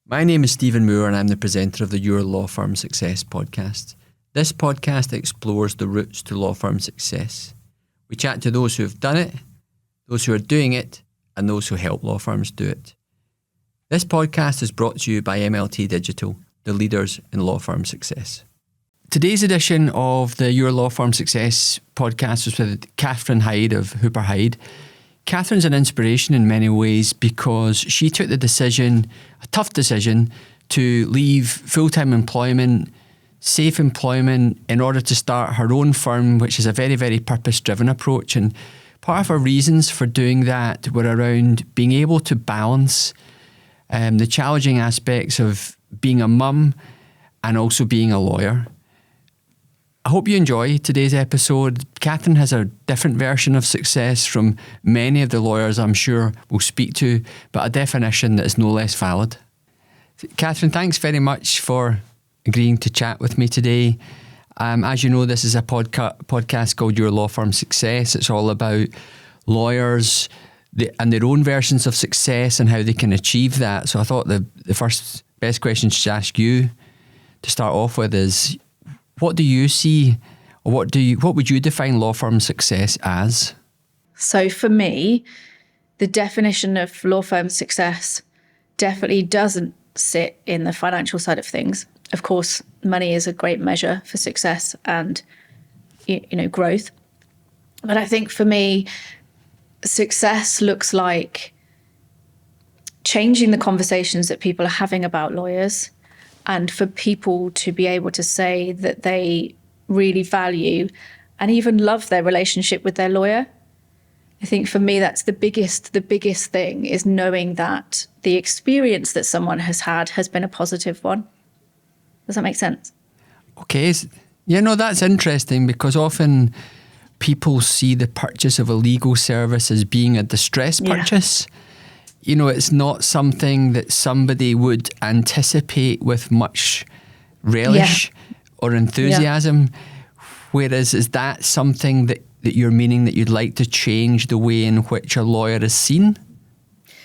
My name is Stephen Moore and I'm the presenter of the Your Law Firm Success podcast. This podcast explores the routes to law firm success. We chat to those who have done it, those who are doing it, and those who help law firms do it. This podcast is brought to you by MLT Digital, the leaders in law firm success. Today's edition of the Your Law Firm Success podcast was with Catherine Hyde of Hooper Hyde. Catherine's an inspiration in many ways because she took the decision, a tough decision, to leave full-time employment, safe employment, in order to start her own firm, which is a very, very purpose-driven approach. And part of her reasons for doing that were around being able to balance the challenging aspects of being a mum and also being a lawyer. I hope you enjoy today's episode. Catherine has a different version of success from many of the lawyers I'm sure we'll speak to, but a definition that is no less valid. Catherine, thanks very much for agreeing to chat with me today. As you know, this is a podcast called Your Law Firm Success. It's all about lawyers and their own versions of success and how they can achieve that. So I thought the first best question to ask you to start off with is, what do you see, or what would you define law firm success as? So for me, the definition of law firm success definitely doesn't sit in the financial side of things. Of course, money is a great measure for success and, growth. But I think for me, success looks like changing the conversations that people are having about lawyers, and for people to be able to say that they really value and even love their relationship with their lawyer. I think for me, that's the biggest thing, is knowing that the experience that someone has had has been a positive one. Does that make sense? Okay. Yeah, no, that's interesting, because often people see the purchase of a legal service as being a distress purchase. It's not something that somebody would anticipate with much relish or enthusiasm. Whereas, is that something that you're meaning that you'd like to change the way in which a lawyer is seen?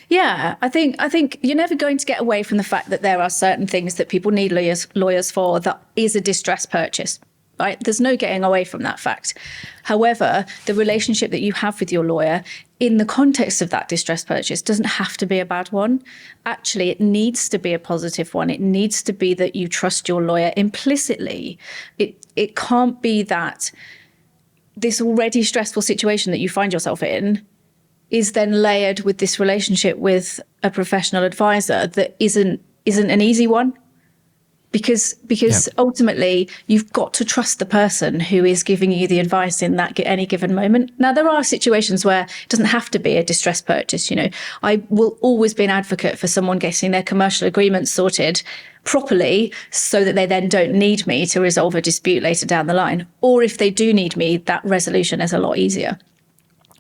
Yeah, I think you're never going to get away from the fact that there are certain things that people need lawyers for that is a distress purchase. Right? There's no getting away from that fact. However, the relationship that you have with your lawyer in the context of that distress purchase doesn't have to be a bad one. Actually, it needs to be a positive one. It needs to be that you trust your lawyer implicitly. It can't be that this already stressful situation that you find yourself in is then layered with this relationship with a professional advisor that isn't an easy one. Because ultimately, you've got to trust the person who is giving you the advice in that any given moment. Now, there are situations where it doesn't have to be a distress purchase. I will always be an advocate for someone getting their commercial agreements sorted properly so that they then don't need me to resolve a dispute later down the line. Or if they do need me, that resolution is a lot easier,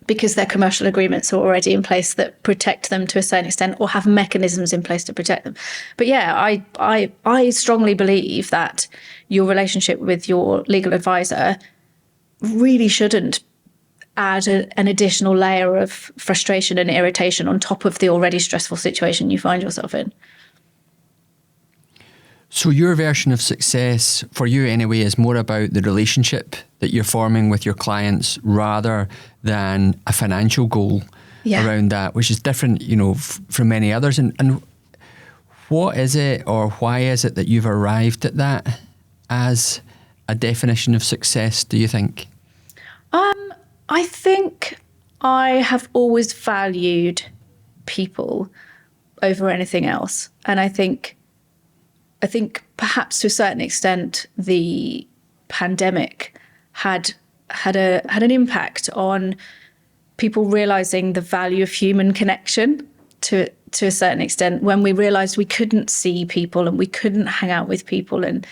because their commercial agreements are already in place that protect them to a certain extent, or have mechanisms in place to protect them. But yeah, I strongly believe that your relationship with your legal advisor really shouldn't add an additional layer of frustration and irritation on top of the already stressful situation you find yourself in. So your version of success, for you anyway, is more about the relationship that you're forming with your clients rather than a financial goal around that, which is different, from many others. And what is it, or why is it that you've arrived at that as a definition of success, do you think? I think I have always valued people over anything else. And I think perhaps to a certain extent, the pandemic had an impact on people realizing the value of human connection to a certain extent, when we realized we couldn't see people and we couldn't hang out with people and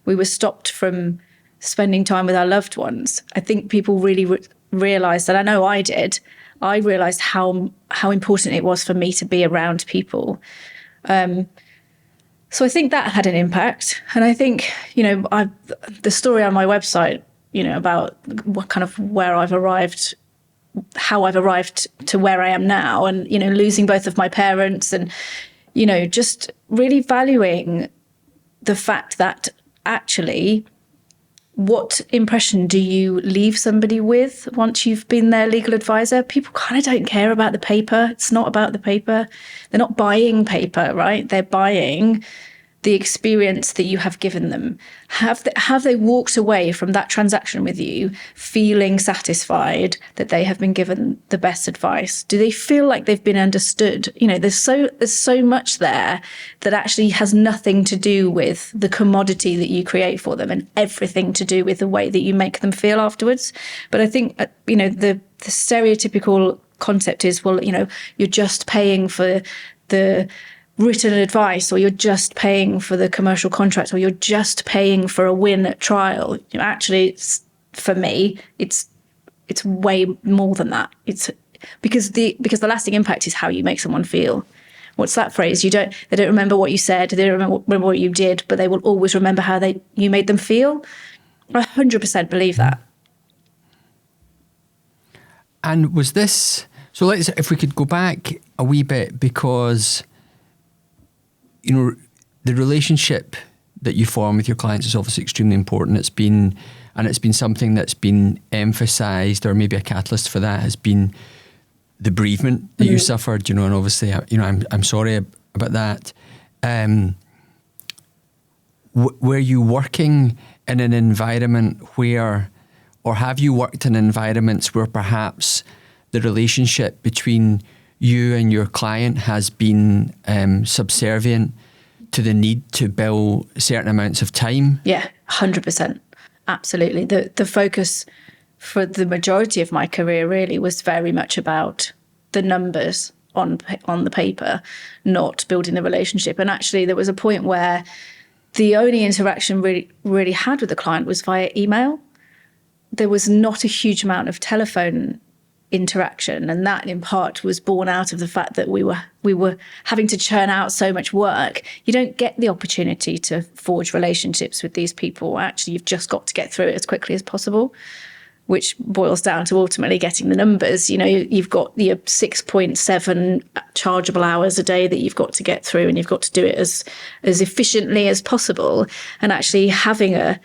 we were stopped from spending time with our loved ones. I think people really realized, and I know I did, I realized how important it was for me to be around people. So I think that had an impact. And I think, the story on my website, about what kind of where I've arrived, how I've arrived to where I am now, and, losing both of my parents and, just really valuing the fact that actually, what impression do you leave somebody with once you've been their legal advisor? People kind of don't care about the paper. It's not about the paper. They're not buying paper, right? They're buying the experience that you have given them. Have they walked away from that transaction with you feeling satisfied that they have been given the best advice? Do they feel like they've been understood? There's so much there that actually has nothing to do with the commodity that you create for them and everything to do with the way that you make them feel afterwards. But I think, the stereotypical concept is, well, you're just paying for the written advice, or you're just paying for the commercial contract, or you're just paying for a win at trial. Actually, for me, it's way more than that. It's because the lasting impact is how you make someone feel. What's that phrase? They don't remember what you said, they don't remember what you did, but they will always remember how you made them feel. I 100% believe that. And was this, so if we could go back a wee bit, because the relationship that you form with your clients is obviously extremely important. It's been something that's been emphasised, or maybe a catalyst for that has been the bereavement that you suffered, and obviously, I'm sorry about that. Were you working in an environment where, or have you worked in environments where perhaps the relationship between you and your client has been subservient to the need to bill certain amounts of time? Yeah, 100%. Absolutely. The focus for the majority of my career really was very much about the numbers on the paper, not building the relationship. And actually, there was a point where the only interaction really had with the client was via email. There was not a huge amount of telephone interaction, and that in part was born out of the fact that we were having to churn out so much work. You don't get the opportunity to forge relationships with these people. Actually, you've just got to get through it as quickly as possible, which boils down to ultimately getting the numbers. You've got the 6.7 chargeable hours a day that you've got to get through, and you've got to do it as efficiently as possible. And actually having a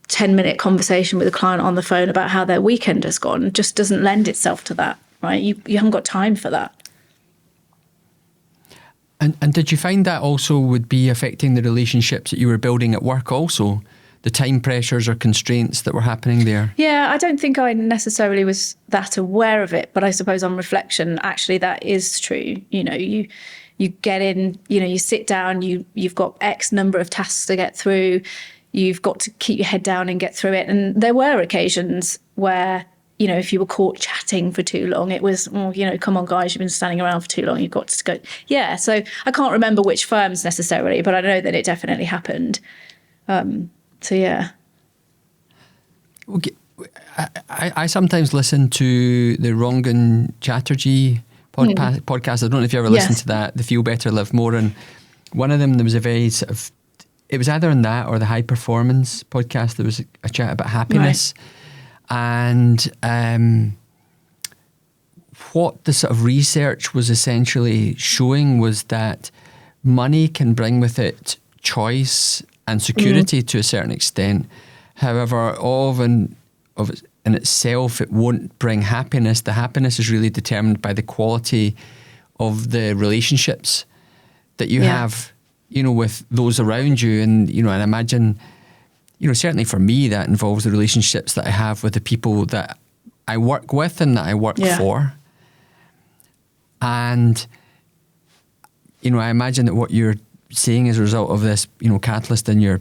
10-minute conversation with a client on the phone about how their weekend has gone just doesn't lend itself to that, right? You haven't got time for that. And did you find that also would be affecting the relationships that you were building at work also? The time pressures or constraints that were happening there? Yeah, I don't think I necessarily was that aware of it, but I suppose on reflection, actually that is true. You get in, you sit down, you've got X number of tasks to get through. You've got to keep your head down and get through it. And there were occasions where, if you were caught chatting for too long, it was, come on, guys, you've been standing around for too long. You've got to go. Yeah. So I can't remember which firms necessarily, but I know that it definitely happened. So, yeah. Okay. I sometimes listen to the Rangan Chatterjee podcast. I don't know if you ever listened to that, the Feel Better, Live More. And one of them, there was a very sort of, it was either in that or the High Performance podcast. There was a chat about happiness. Right. And what the sort of research was essentially showing was that money can bring with it choice and security to a certain extent. However, in itself, it won't bring happiness. The happiness is really determined by the quality of the relationships that you have, with those around you. And, and I imagine, certainly for me, that involves the relationships that I have with the people that I work with and that I work for. And, I imagine that what you're seeing as a result of this, catalyst in your,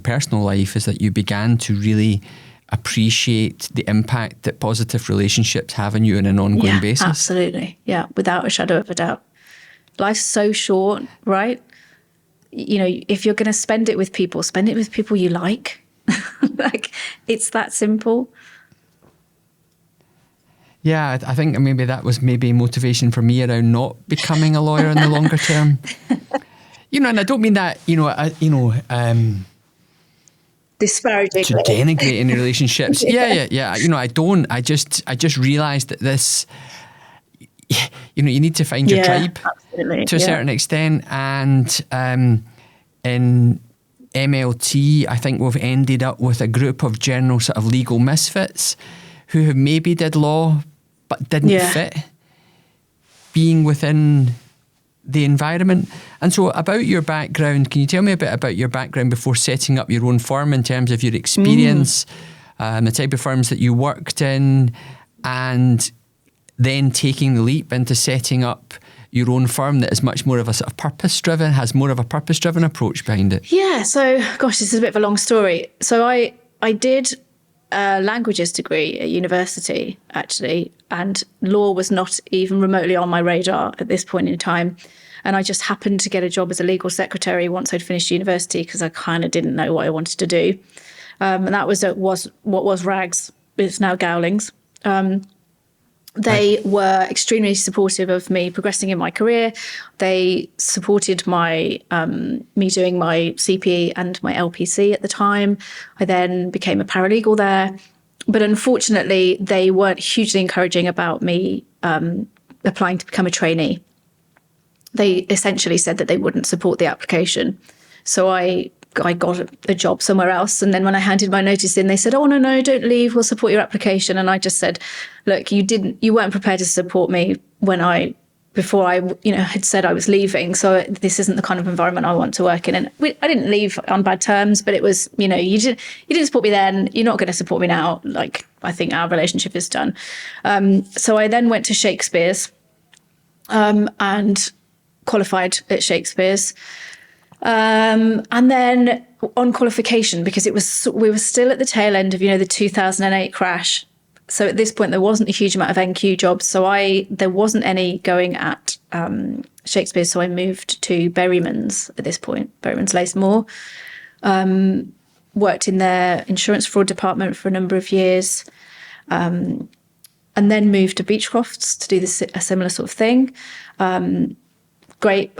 personal life is that you began to really appreciate the impact that positive relationships have on you on an ongoing basis. Absolutely. Yeah, without a shadow of a doubt. Life's so short, right? If you're going to spend it with people you like. It's that simple. Yeah, I think maybe that was motivation for me around not becoming a lawyer in the longer term. And I don't mean that, disparaging to denigrate any relationships. Yeah. I don't. I just realised that this, you know, you need to find your tribe absolutely. to a certain extent. And in MLT, I think we've ended up with a group of general sort of legal misfits who have maybe did law but didn't fit being within the environment. And so about your background, can you tell me a bit about your background before setting up your own firm in terms of your experience, the type of firms that you worked in, and then taking the leap into setting up your own firm that is much more of a sort of purpose-driven, has more of a purpose-driven approach behind it? Yeah, so, gosh, this is a bit of a long story. So I did a languages degree at university, actually, and law was not even remotely on my radar at this point in time. And I just happened to get a job as a legal secretary once I'd finished university because I kind of didn't know what I wanted to do. And that was what was Rags. It's now Gowlings. They were extremely supportive of me progressing in my career. They supported my me doing my CPE and my LPC at the time. I then became a paralegal there. But unfortunately, they weren't hugely encouraging about me applying to become a trainee. They essentially said that they wouldn't support the application. So I got a job somewhere else. And then when I handed my notice in, they said, oh, no, don't leave. We'll support your application. And I just said, look, you weren't prepared to support me before I had said I was leaving. So this isn't the kind of environment I want to work in. And I didn't leave on bad terms, but it was, you didn't support me then. You're not going to support me now. Like, I think our relationship is done. So I then went to Shakespeare's and qualified at Shakespeare's. And then on qualification, because we were still at the tail end of, the 2008 crash. So at this point, there wasn't a huge amount of NQ jobs. So there wasn't any going at Shakespeare's. So I moved to Berryman's at this point, Berryman's Lace Moore. Worked in their insurance fraud department for a number of years. And then moved to Beechcroft's to do a similar sort of thing. Great.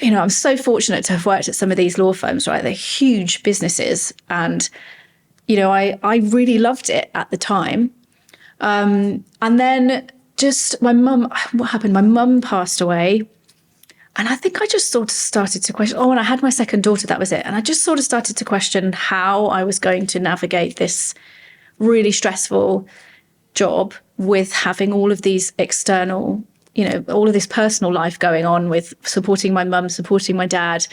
I'm so fortunate to have worked at some of these law firms, right? They're huge businesses. And, I really loved it at the time. And then what happened? My mum passed away. And I think I just sort of started to question, when I had my second daughter, that was it. And I just sort of started to question how I was going to navigate this really stressful job with having all of these external, all of this personal life going on with supporting my mum, supporting my dad,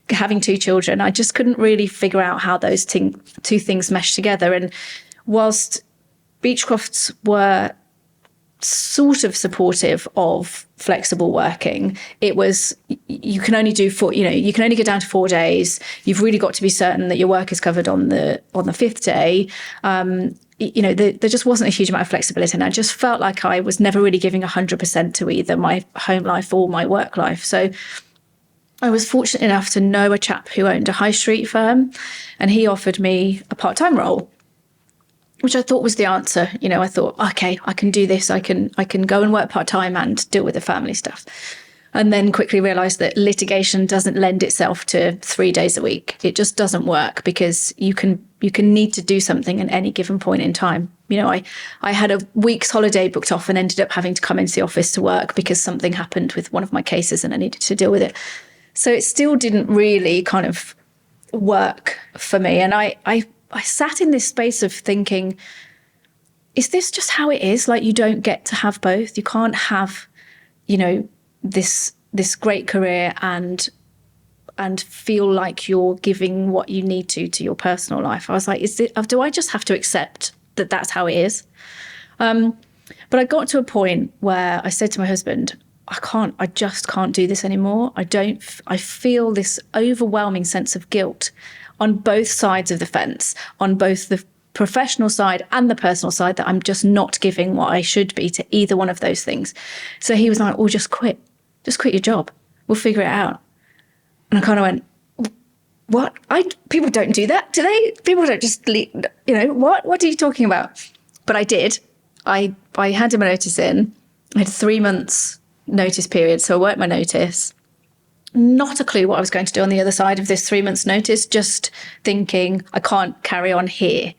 having two children. I just couldn't really figure out how those two things meshed together. And whilst Beechcrofts were sort of supportive of flexible working, it was, you can only do you can only get down to 4 days. You've really got to be certain that your work is covered on the fifth day. There just wasn't a huge amount of flexibility. And I just felt like I was never really giving 100% to either my home life or my work life. So I was fortunate enough to know a chap who owned a high street firm, and he offered me a part-time role, which I thought was the answer. I thought, okay, I can do this. I can go and work part-time and deal with the family stuff. And then quickly realised that litigation doesn't lend itself to 3 days a week. It just doesn't work, because you can need to do something at any given point in time. I had a week's holiday booked off and ended up having to come into the office to work because something happened with one of my cases and I needed to deal with it. So it still didn't really kind of work for me. And I sat in this space of thinking, is this just how it is? Like, you don't get to have both. You can't have, this great career and feel like you're giving what you need to your personal life. I was like, do I just have to accept that that's how it is? But I got to a point where I said to my husband, I just can't do this anymore. I feel this overwhelming sense of guilt on both sides of the fence, on both the professional side and the personal side, that I'm just not giving what I should be to either one of those things. So he was like, well, just quit your job. We'll figure it out. And I kind of went, what? People don't do that, do they? People don't just leave, what are you talking about? But I did. I handed my notice in. I had 3 months notice period. So I worked my notice. Not a clue what I was going to do on the other side of this 3 months notice, just thinking I can't carry on here.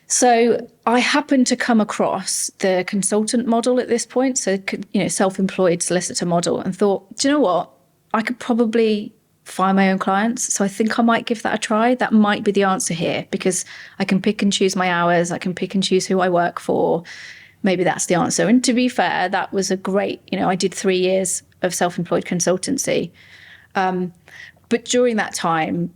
So I happened to come across the consultant model at this point, so self-employed solicitor model, and thought, do you know what? I could probably find my own clients. So I think I might give that a try. That might be the answer here, because I can pick and choose my hours. I can pick and choose who I work for. Maybe that's the answer. And to be fair, that was a great, I did 3 years of self-employed consultancy. But during that time,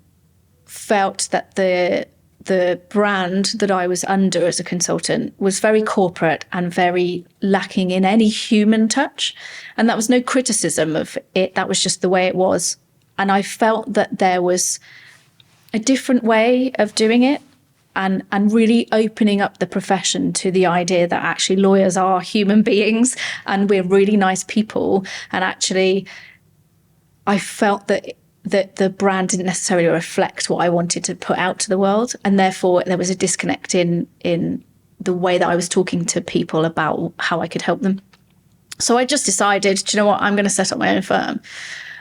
felt that the brand that I was under as a consultant was very corporate and very lacking in any human touch. And that was no criticism of it. That was just the way it was. And I felt that there was a different way of doing it, and really opening up the profession to the idea that actually lawyers are human beings and we're really nice people. And actually, I felt that the brand didn't necessarily reflect what I wanted to put out to the world. And therefore, there was a disconnect in the way that I was talking to people about how I could help them. So I just decided, do you know what, I'm going to set up my own firm.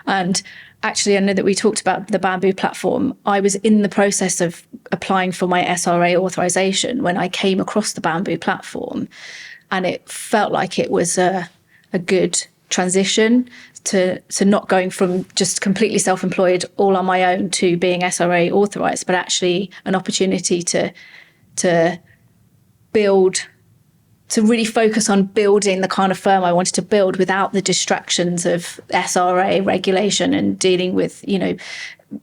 And actually, I know that we talked about the Bamboo platform. I was in the process of applying for my SRA authorization when I came across the Bamboo platform. And it felt like it was a good transition to not going from just completely self-employed all on my own to being SRA authorized, but actually an opportunity to build, to really focus on building the kind of firm I wanted to build without the distractions of SRA regulation and dealing with,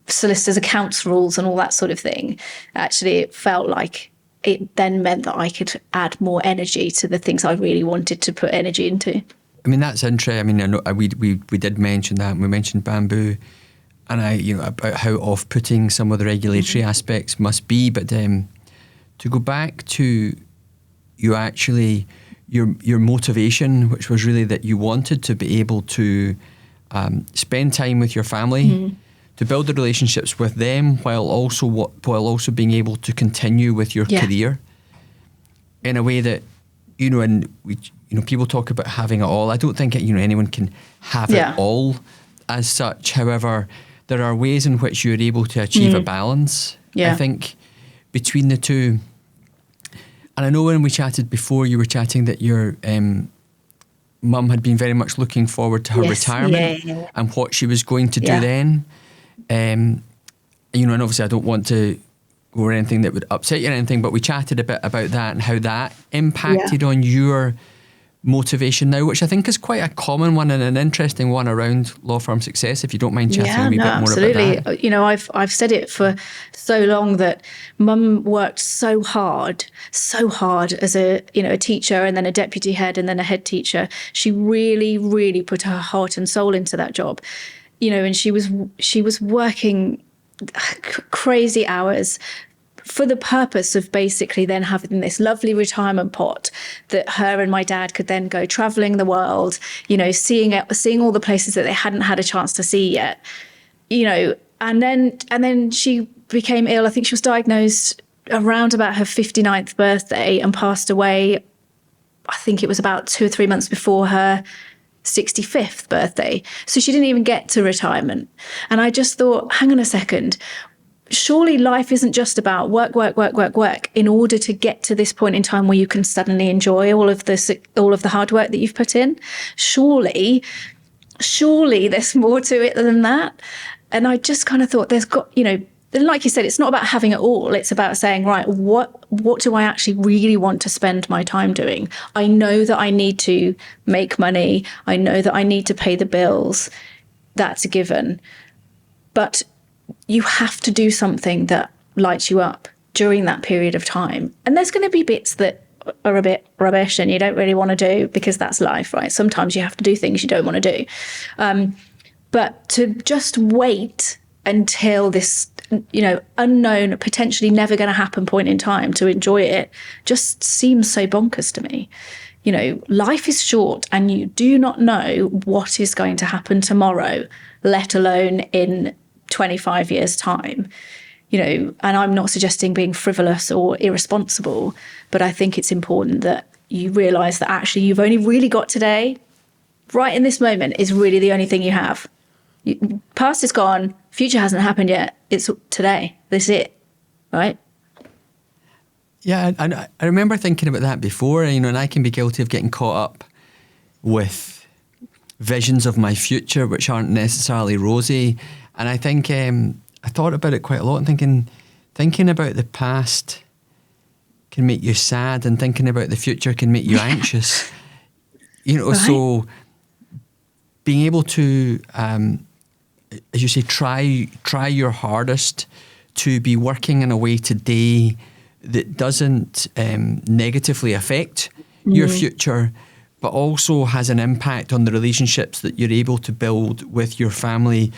solicitors' accounts rules and all that sort of thing. Actually, it felt like it then meant that I could add more energy to the things I really wanted to put energy into. I mean, that's interesting. I mean, I know we did mention that. We mentioned Bamboo, and about how off-putting some of the regulatory aspects must be. But to go back to your motivation, which was really that you wanted to be able to spend time with your family, to build the relationships with them, while also being able to continue with your career in a way that and we. People talk about having it all. I don't think anyone can have it all as such. However, there are ways in which you're able to achieve a balance, I think, between the two. And I know when we chatted before, you were chatting that your mum had been very much looking forward to her retirement and what she was going to do then. And obviously I don't want to go over anything that would upset you or anything, but we chatted a bit about that and how that impacted on your motivation now, which I think is quite a common one and an interesting one around law firm success, if you don't mind chatting a wee bit more about that. I've said it for so long that Mum worked so hard as a teacher and then a deputy head and then a head teacher. She really, really put her heart and soul into that job, and she was working crazy hours for the purpose of basically then having this lovely retirement pot that her and my dad could then go traveling the world, seeing all the places that they hadn't had a chance to see yet, and then she became ill. I think she was diagnosed around about her 59th birthday and passed away. I think it was about 2 or 3 months before her 65th birthday. So she didn't even get to retirement. And I just thought, hang on a second, surely life isn't just about work in order to get to this point in time where you can suddenly enjoy all of the hard work that you've put in. Surely there's more to it than that. And I just kind of thought there's got, like you said, it's not about having it all. It's about saying, right, what do I actually really want to spend my time doing? I know that I need to make money. I know that I need to pay the bills. That's a given. But you have to do something that lights you up during that period of time. And there's going to be bits that are a bit rubbish and you don't really want to do, because that's life, right? Sometimes you have to do things you don't want to do. But to just wait until this, unknown, potentially never going to happen point in time to enjoy it just seems so bonkers to me. Life is short and you do not know what is going to happen tomorrow, let alone in 25 years' time. And I'm not suggesting being frivolous or irresponsible, but I think it's important that you realise that actually you've only really got today. Right in this moment is really the only thing you have. Past is gone, future hasn't happened yet. It's today. This is it, right? Yeah, and I remember thinking about that before, and I can be guilty of getting caught up with visions of my future which aren't necessarily rosy. And I think I thought about it quite a lot, and thinking about the past can make you sad, and thinking about the future can make you anxious. Right. So being able to, as you say, try your hardest to be working in a way today that doesn't negatively affect your future, but also has an impact on the relationships that you're able to build with your family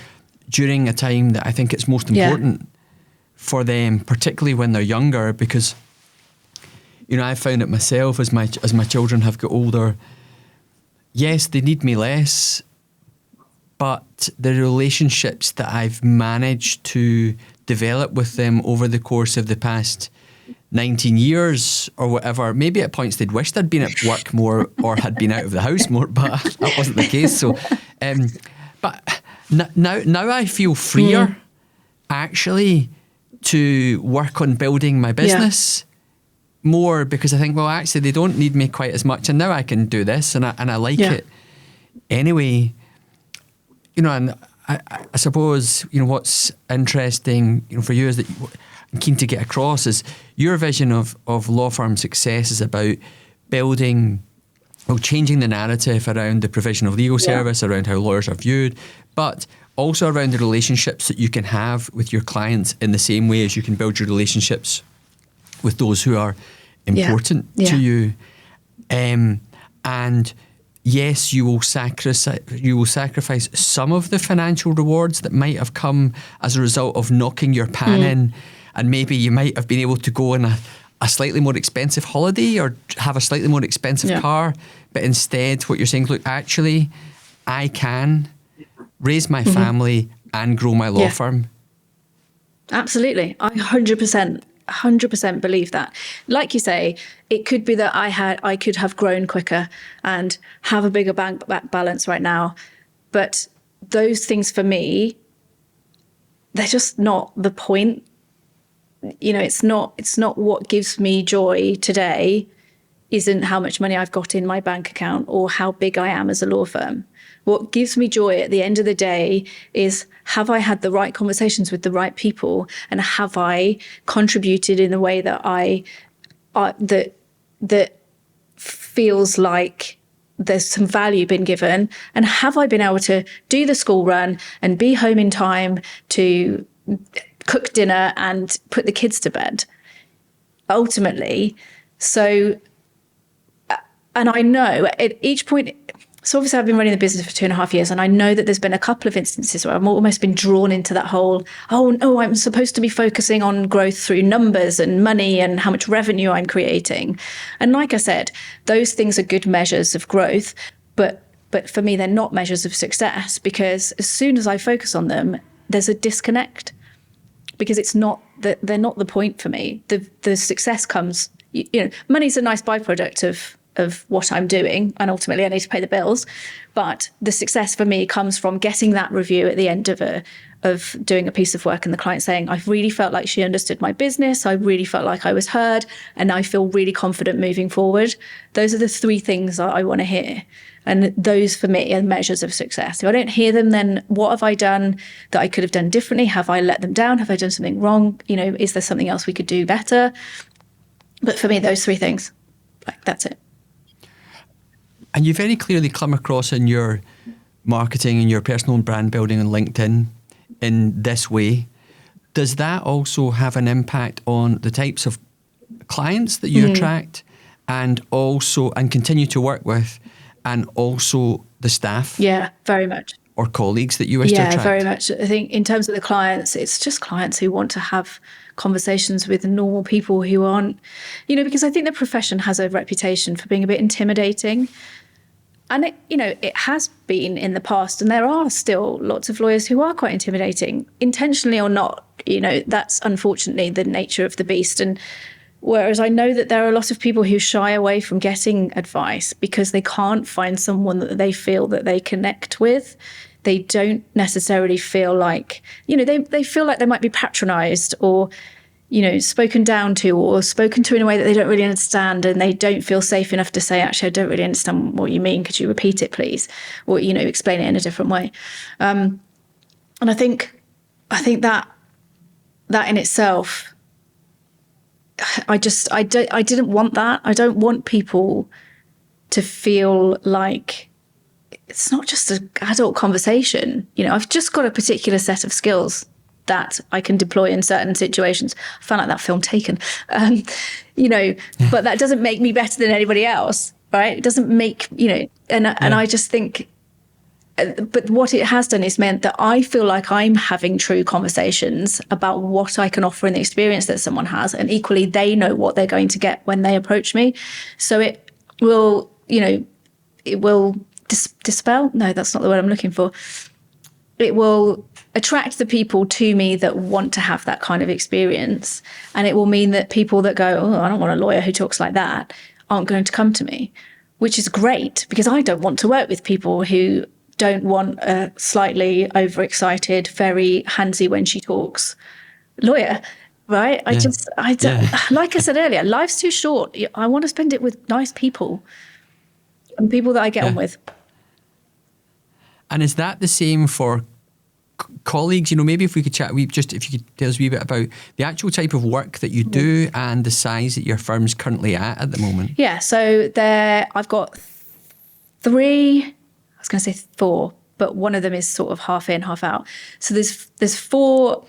during a time that I think it's most important for them, particularly when they're younger, because I've found it myself as my children have got older. Yes, they need me less, but the relationships that I've managed to develop with them over the course of the past 19 years or whatever, maybe at points they'd wished I'd been at work more or had been out of the house more, but that wasn't the case. So, but now I feel freer actually to work on building my business more, because I think, well, actually they don't need me quite as much, and now I can do this, and I like it anyway. And I suppose what's interesting for you is that I'm keen to get across is your vision of law firm success is about building, changing the narrative around the provision of legal service, around how lawyers are viewed, but also around the relationships that you can have with your clients in the same way as you can build your relationships with those who are important to you. And yes, you will sacrifice some of the financial rewards that might have come as a result of knocking your pan in, and maybe you might have been able to go on a slightly more expensive holiday or have a slightly more expensive car, but instead what you're saying, look, actually I can raise my family and grow my law firm. Absolutely. I 100% believe that. Like you say, it could be that I could have grown quicker and have a bigger bank balance right now. But those things for me, they're just not the point. It's not what gives me joy today isn't how much money I've got in my bank account or how big I am as a law firm. What gives me joy at the end of the day is, have I had the right conversations with the right people, and have I contributed in a way that that feels like there's some value been given, and have I been able to do the school run and be home in time to cook dinner and put the kids to bed, ultimately. So, and I know at each point, so obviously I've been running the business for 2.5 years, and I know that there's been a couple of instances where I've almost been drawn into that whole, oh no, I'm supposed to be focusing on growth through numbers and money and how much revenue I'm creating. And like I said, those things are good measures of growth, but for me, they're not measures of success, because as soon as I focus on them, there's a disconnect, because it's not that they're not the point for me. The success comes, money's a nice byproduct of what I'm doing, and ultimately I need to pay the bills. But the success for me comes from getting that review at the end of doing a piece of work, and the client saying, I really felt like she understood my business, I really felt like I was heard, and I feel really confident moving forward. Those are the three things that I want to hear. And those for me are measures of success. If I don't hear them, then what have I done that I could have done differently? Have I let them down? Have I done something wrong? Is there something else we could do better? But for me, those three things, that's it. And you very clearly come across in your marketing and your personal brand building on LinkedIn in this way. Does that also have an impact on the types of clients that you attract and continue to work with, and also the staff? Yeah, very much. Or colleagues that you wish to attract? Yeah, very much. I think in terms of the clients, it's just clients who want to have conversations with normal people who aren't, because I think the profession has a reputation for being a bit intimidating. And it has been in the past, and there are still lots of lawyers who are quite intimidating, intentionally or not. That's unfortunately the nature of the beast. And whereas I know that there are a lot of people who shy away from getting advice because they can't find someone that they feel that they connect with. They don't necessarily feel like, they feel like they might be patronized, or spoken down to or spoken to in a way that they don't really understand, and they don't feel safe enough to say, actually, I don't really understand what you mean. Could you repeat it, please? Or, explain it in a different way. And I think that in itself, I didn't want that. I don't want people to feel like it's not just an adult conversation. I've just got a particular set of skills that I can deploy in certain situations. I found like that film Taken, but that doesn't make me better than anybody else, right? It doesn't make, and I just think, but what it has done is meant that I feel like I'm having true conversations about what I can offer in the experience that someone has. And equally, they know what they're going to get when they approach me. So it will, it will dispel. No, that's not the word I'm looking for. It will attract the people to me that want to have that kind of experience. And it will mean that people that go, oh, I don't want a lawyer who talks like that, aren't going to come to me, which is great, because I don't want to work with people who don't want a slightly overexcited, very handsy when she talks lawyer, right? I don't, like I said earlier, life's too short. I want to spend it with nice people and people that I get on with. And is that the same for colleagues? Maybe if we could chat, if you could tell us a wee bit about the actual type of work that you do and the size that your firm's currently at the moment. Yeah, so I've got 3, I was going to say 4, but one of them is sort of half in, half out. So there's 4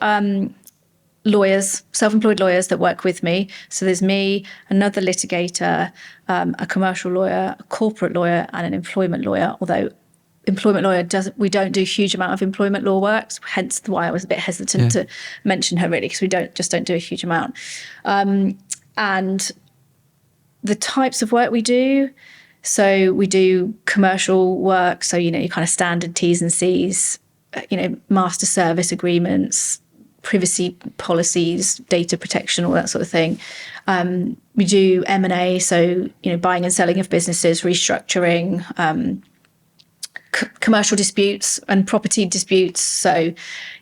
lawyers, self-employed lawyers that work with me. So there's me, another litigator, a commercial lawyer, a corporate lawyer, and an employment lawyer, although employment lawyer we don't do a huge amount of employment law work, hence why I was a bit hesitant to mention her, really, because we don't do a huge amount. And the types of work we do, so we do commercial work, so your kind of standard T's and C's, master service agreements, privacy policies, data protection, all that sort of thing. We do M&A, so buying and selling of businesses, restructuring, commercial disputes and property disputes, so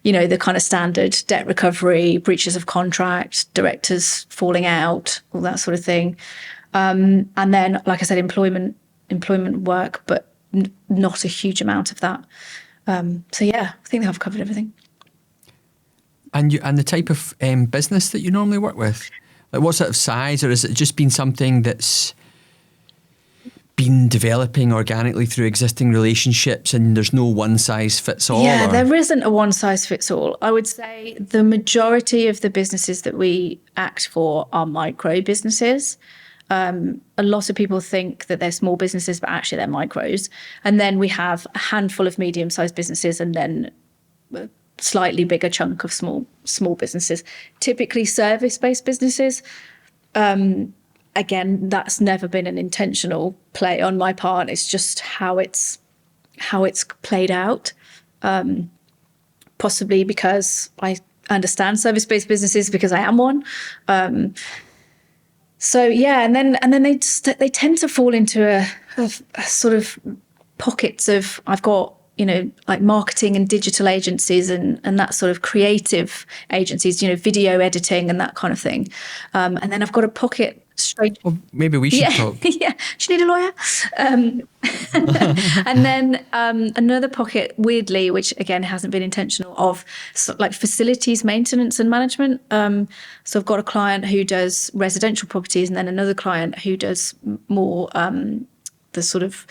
the kind of standard debt recovery, breaches of contract, directors falling out, all that sort of thing. And then, like I said, employment work, but not a huge amount of that. So yeah, I think I've covered everything. And the type of business that you normally work with, like what sort of size, or has it just been something that's been developing organically through existing relationships and there's no one size fits all? Yeah, there isn't a one size fits all. I would say the majority of the businesses that we act for are micro businesses. A lot of people think that they're small businesses, but actually they're micros. And then we have a handful of medium-sized businesses, and then a slightly bigger chunk of small businesses, typically service-based businesses. Again, that's never been an intentional play on my part. It's just how it's played out. Possibly because I understand service-based businesses, because I am one. So yeah, and then they tend to fall into a sort of pockets of, I've got like marketing and digital agencies and that sort of creative agencies, video editing and that kind of thing. And then I've got a pocket straight. Well, maybe we should talk. Yeah, do you need a lawyer? And then another pocket, weirdly, which again hasn't been intentional, of like facilities maintenance and management. So I've got a client who does residential properties, and then another client who does more the sort of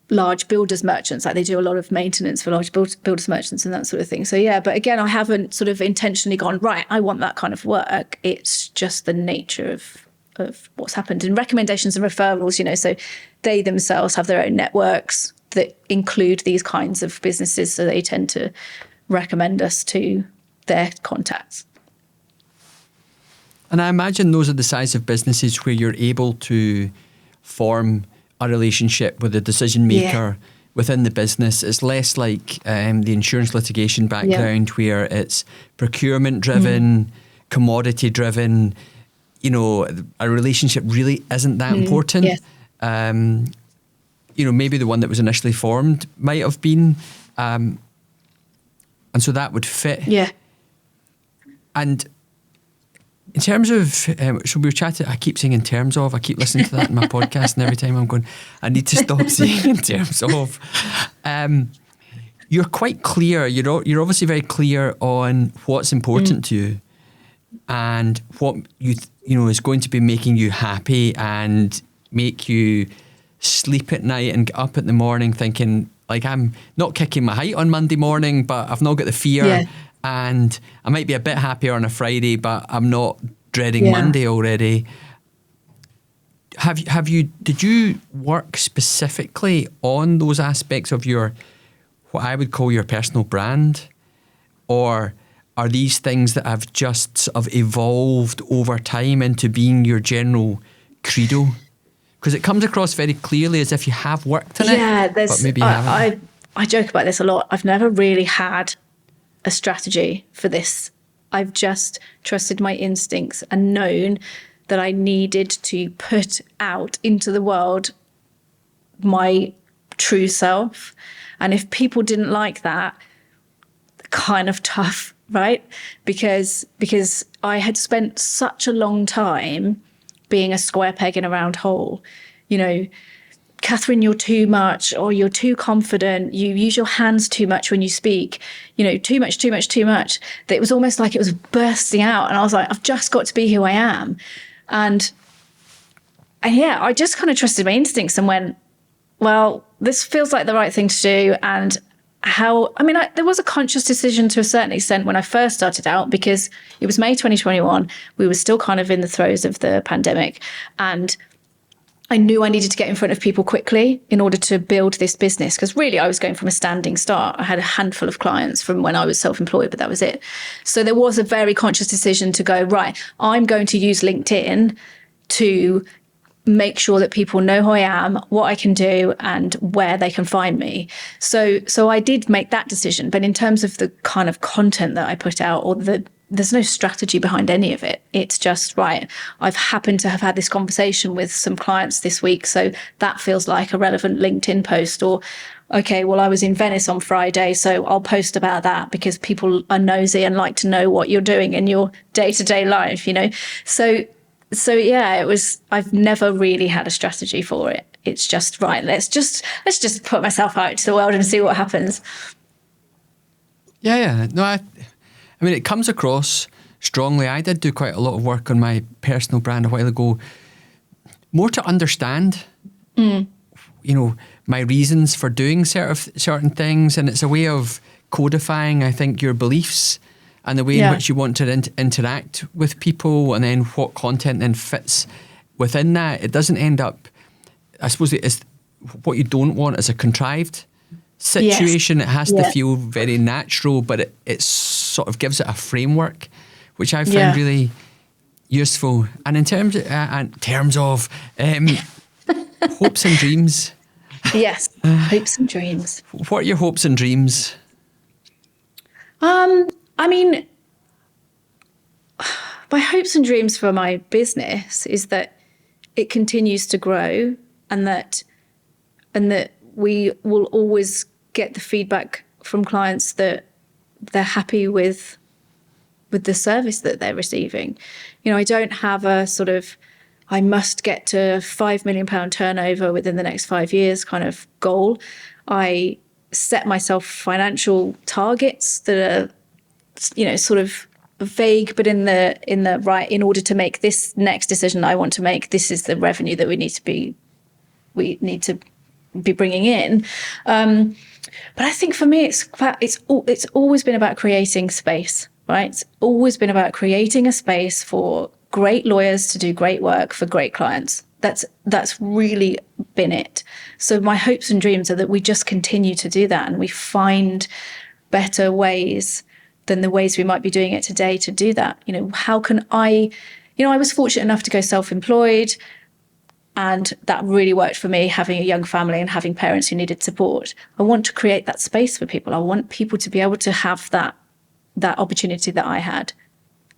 large builders merchants. Like they do a lot of maintenance for large builders merchants and that sort of thing. So yeah, but again, I haven't sort of intentionally gone, right, I want that kind of work. It's just the nature of what's happened, and recommendations and referrals, so they themselves have their own networks that include these kinds of businesses, so they tend to recommend us to their contacts. And I imagine those are the size of businesses where you're able to form a relationship with a decision maker within the business. It's less like the insurance litigation background where it's procurement driven, commodity driven. A relationship really isn't that important. Yes. Maybe the one that was initially formed might have been, and so that would fit. Yeah. And In terms of, so we were chatting, I keep saying in terms of, I keep listening to that in my podcast, and every time I'm going, I need to stop saying in terms of. You're quite clear, you're obviously very clear on what's important to you and what you know is going to be making you happy and make you sleep at night and get up in the morning thinking, like, I'm not kicking my height on Monday morning, but I've not got the fear. Yeah. And I might be a bit happier on a Friday, but I'm not dreading Monday already. Did you work specifically on those aspects of your, what I would call your personal brand? Or are these things that have just sort of evolved over time into being your general credo? Because it comes across very clearly as if you have worked on it, but maybe you haven't. I joke about this a lot. I've never really had a strategy for this. I've just trusted my instincts and known that I needed to put out into the world my true self. And if people didn't like that, kind of tough, right? Because I had spent such a long time being a square peg in a round hole. You know, Catherine, you're too much, or you're too confident, you use your hands too much when you speak, you know, too much. That it was almost like it was bursting out. And I was like, I've just got to be who I am. And yeah, I just kind of trusted my instincts and went, well, this feels like the right thing to do. And there was a conscious decision to a certain extent when I first started out, because it was May 2021. We were still kind of in the throes of the pandemic. And I knew I needed to get in front of people quickly in order to build this business, because really I was going from a standing start. I had a handful of clients from when I was self-employed, but that was it. So there was a very conscious decision to go, right, I'm going to use LinkedIn to make sure that people know who I am, what I can do, and where they can find me. So I did make that decision. But in terms of the kind of content that I put out, there's no strategy behind any of it. It's just, right, I've happened to have had this conversation with some clients this week, so that feels like a relevant LinkedIn post. Or, okay, well, I was in Venice on Friday, so I'll post about that because people are nosy and like to know what you're doing in your day-to-day life, you know? So yeah, I've never really had a strategy for it. It's just, right, let's just put myself out to the world and see what happens. Yeah. No, I mean, it comes across strongly. I did do quite a lot of work on my personal brand a while ago, more to understand, you know, my reasons for doing certain things. And it's a way of codifying, I think, your beliefs and the way in which you want to interact with people, and then what content then fits within that. It doesn't end up, I suppose, what you don't want is a contrived situation. Yes. It has to feel very natural, but it sort of gives it a framework, which I find really useful. And in terms of hopes and dreams. Yes, hopes and dreams. What are your hopes and dreams? I mean, my hopes and dreams for my business is that it continues to grow, and that we will always get the feedback from clients that they're happy with the service that they're receiving. You know, I don't have a sort of, I must get to £5 million turnover within the next 5 years kind of goal. I set myself financial targets that are, you know, sort of vague, but in the right, in order to make this next decision I want to make, this is the revenue that we need to be bringing in. But I think for me, it's always been about creating space, right? It's always been about creating a space for great lawyers to do great work for great clients. That's really been it. So my hopes and dreams are that we just continue to do that, and we find better ways than the ways we might be doing it today to do that. You know, how can I was fortunate enough to go self-employed, and that really worked for me, having a young family and having parents who needed support. I want to create that space for people. I want people to be able to have that opportunity that I had.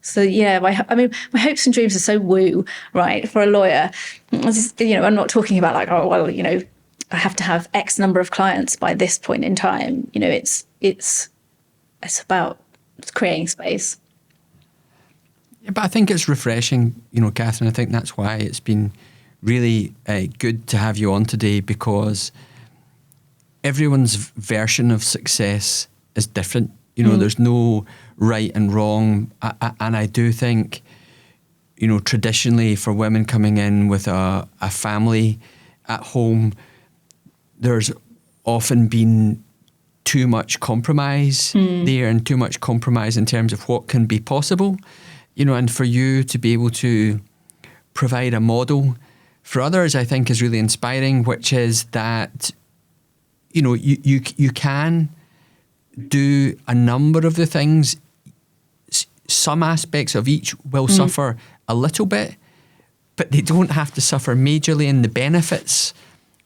So yeah, my hopes and dreams are so woo, right, for a lawyer. You know, I'm not talking about like, oh, well, you know, I have to have X number of clients by this point in time. You know, it's about creating space. Yeah, but I think it's refreshing, Catherine. I think that's why it's been really good to have you on today, because everyone's version of success is different. There's no right and wrong. And I do think, traditionally for women coming in with a family at home, there's often been too much compromise there, and too much compromise in terms of what can be possible, and for you to be able to provide a model for others, I think is really inspiring, which is that, you can do a number of the things. Some aspects of each will suffer a little bit, but they don't have to suffer majorly, and the benefits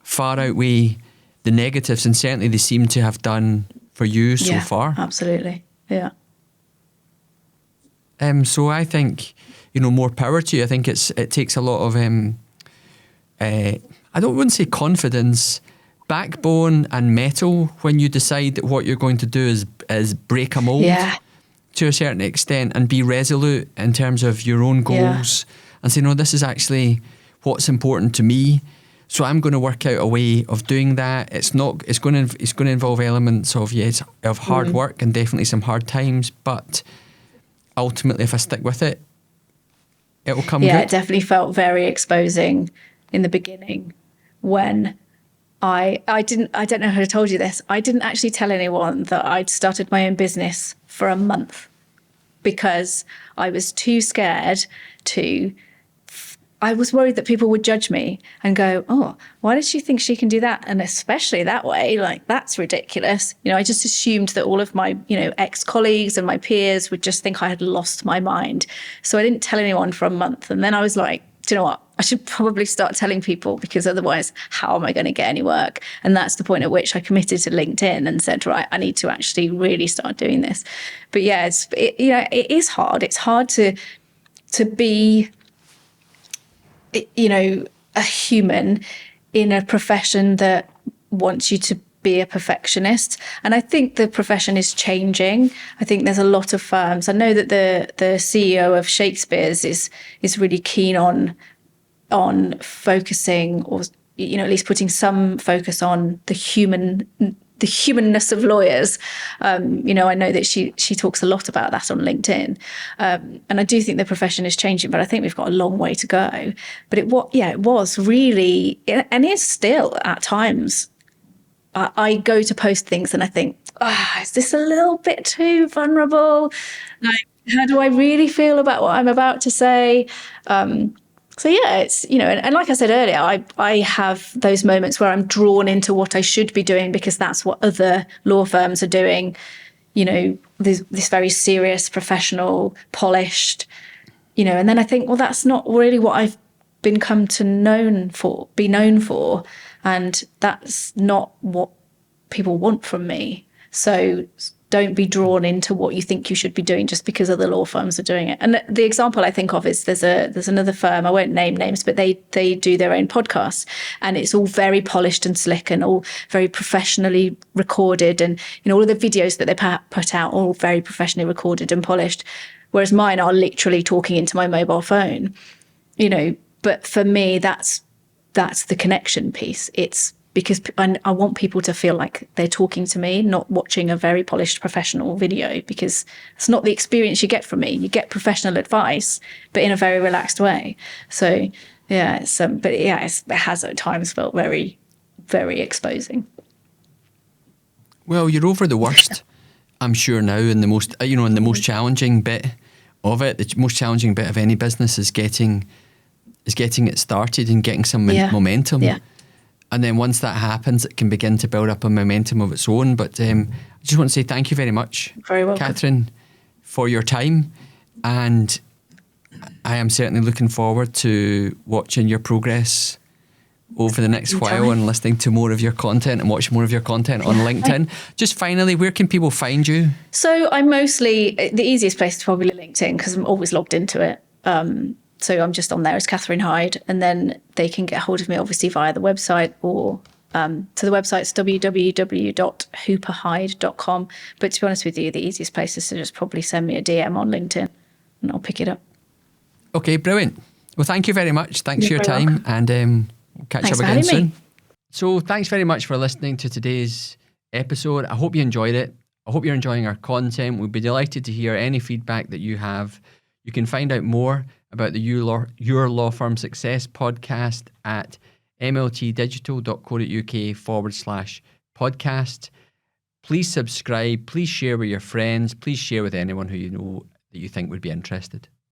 far outweigh the negatives, and certainly they seem to have done for you so far. Absolutely. Yeah. So I think, more power to you. I think it takes a lot of, I wouldn't say confidence, backbone and mettle when you decide that what you're going to do is break a mold to a certain extent, and be resolute in terms of your own goals, and say, no, this is actually what's important to me. So I'm going to work out a way of doing that. It's going to involve elements of hard work and definitely some hard times, but ultimately, if I stick with it, it will come good. Yeah, it definitely felt very exposing in the beginning when I don't know how I told you this. I didn't actually tell anyone that I'd started my own business for a month, because I was too scared I was worried that people would judge me and go, oh, why does she think she can do that? And especially that way, like, that's ridiculous. I just assumed that all of my, ex-colleagues and my peers would just think I had lost my mind. So I didn't tell anyone for a month. And then I was like, do you know what? I should probably start telling people, because otherwise, how am I going to get any work? And that's the point at which I committed to LinkedIn and said, right, I need to actually really start doing this. But yeah, it is hard. It's hard to be, a human in a profession that wants you to be a perfectionist. And I think the profession is changing. I think there's a lot of firms. I know that the CEO of Shakespeare's is really keen on focusing, or at least putting some focus on the humanness of lawyers. I know that she talks a lot about that on LinkedIn. And I do think the profession is changing, but I think we've got a long way to go. But it was really, and is still at times, I go to post things and I think, is this a little bit too vulnerable? Like, how do I really feel about what I'm about to say? So yeah, it's, and like I said earlier, I have those moments where I'm drawn into what I should be doing because that's what other law firms are doing. This very serious, professional, polished, and then I think, well, that's not really what I've be known for. And that's not what people want from me. So don't be drawn into what you think you should be doing just because other law firms are doing it. And the example I think of is there's another firm, I won't name names, but they do their own podcasts, and it's all very polished and slick and all very professionally recorded. And, all of the videos that they put out, all very professionally recorded and polished. Whereas mine are literally talking into my mobile phone, but for me, that's the connection piece. It's because I want people to feel like they're talking to me, not watching a very polished professional video, because it's not the experience you get from me. You get professional advice, but in a very relaxed way. So yeah, it has at times felt very, very exposing. Well, you're over the worst, I'm sure now, and the most challenging bit of it, the most challenging bit of any business is getting it started and getting some momentum. Yeah. And then once that happens, it can begin to build up a momentum of its own. But I just want to say thank you very much, very welcome, Catherine, for your time. And I am certainly looking forward to watching your progress over the next while and listening to more of your content and watching more of your content on LinkedIn. Just finally, where can people find you? So I'm mostly, the easiest place is probably LinkedIn because I'm always logged into it. So I'm just on there as Catherine Hyde, and then they can get hold of me obviously via the website or to the website's www.hooperhyde.com. But to be honest with you, the easiest place is to just probably send me a DM on LinkedIn and I'll pick it up. Okay, brilliant. Well, thank you very much. Thanks for your You're very time, and we'll catch Thanks up for again having me. soon. So thanks very much for listening to today's episode. I hope you enjoyed it. I hope you're enjoying our content. We'd be delighted to hear any feedback that you have. You can find out more about the Your Law Firm Success podcast at mltdigital.co.uk/podcast. Please subscribe. Please share with your friends. Please share with anyone who you know that you think would be interested.